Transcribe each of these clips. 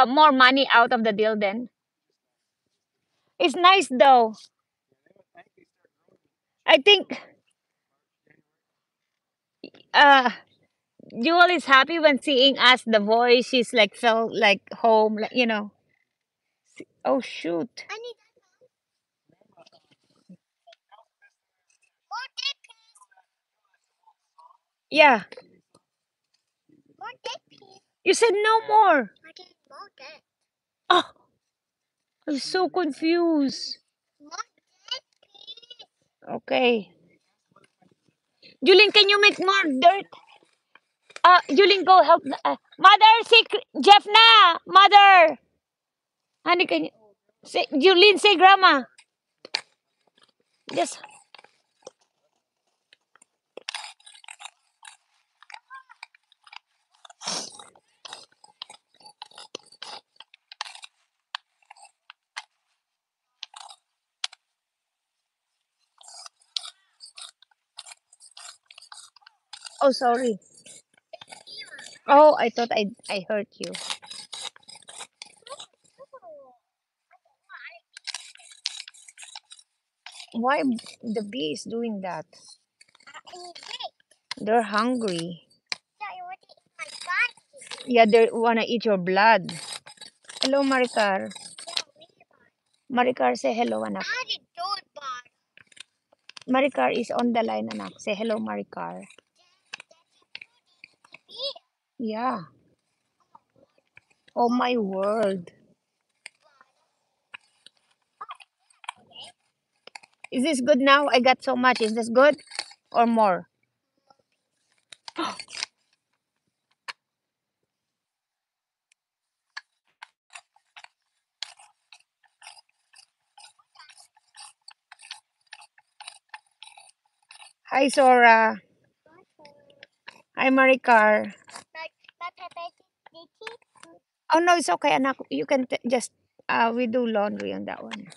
more money out of the deal then. It's nice though. I think uh Jewel is happy when seeing us the voice. She's like felt like home, like, you know. Oh shoot. Yeah. You said no more. Oh, I'm so confused. Okay. Julie, can you make more dirt? Julie, go help. Mother, say Jeff na. Mother. Honey, can you say Julien, say grandma. Just oh sorry. Oh, I thought I hurt you. Why the bee is doing that? They're hungry. Yeah, they wanna eat your blood. Hello, Maricar. Maricar, say hello, anak. Maricar is on the line, anak. Say hello, Maricar. Yeah. Oh my word. Is this good now? I got so much. Is this good or more? Hi, Sora. Hi, Maricar. Oh no, it's okay, anak. You can just we do laundry on that one.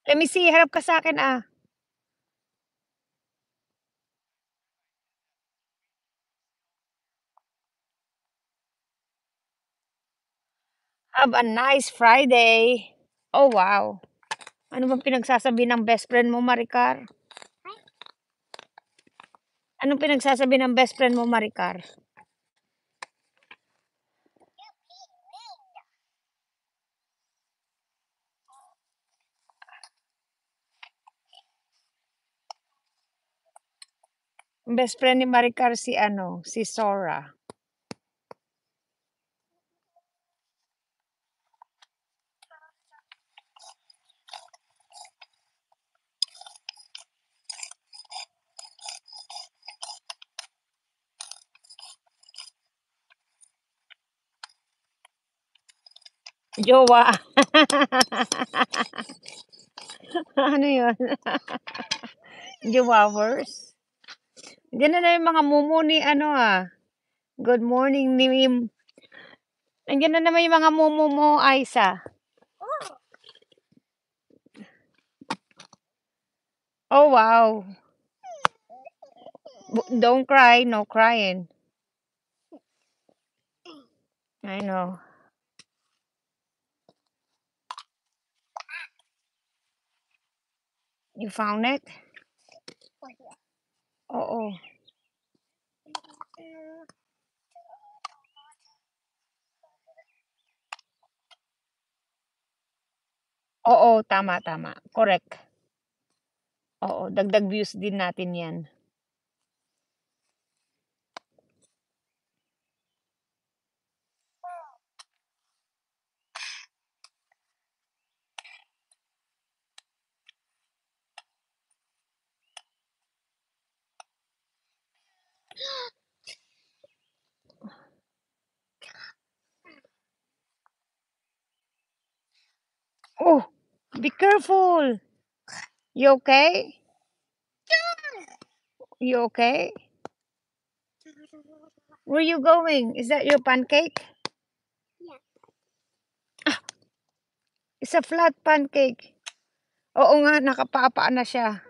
Let me see. Harap ka sa akin, ah. Have a nice Friday. Oh, wow. Ano bang pinagsasabi ng best friend mo, Maricar? Anong pinagsasabi ng best friend mo, Maricar? Best friend ni Maricar si ano, si Sora. Jowa. Ano yun? Jowawers? Diyan na yung mga mumu ni ano ah. Good morning ni Nandiyan na naman yung mga mumu mo, Aisa. Oh, wow. Don't cry. No crying. I know. You found it? Oo. Oo, tama, tama. Correct. Oo, dagdag views din natin yan. Oh, be careful. You okay? You okay? Where you going? Is that your pancake? It's a flat pancake. Oo nga, nakapapa na siya.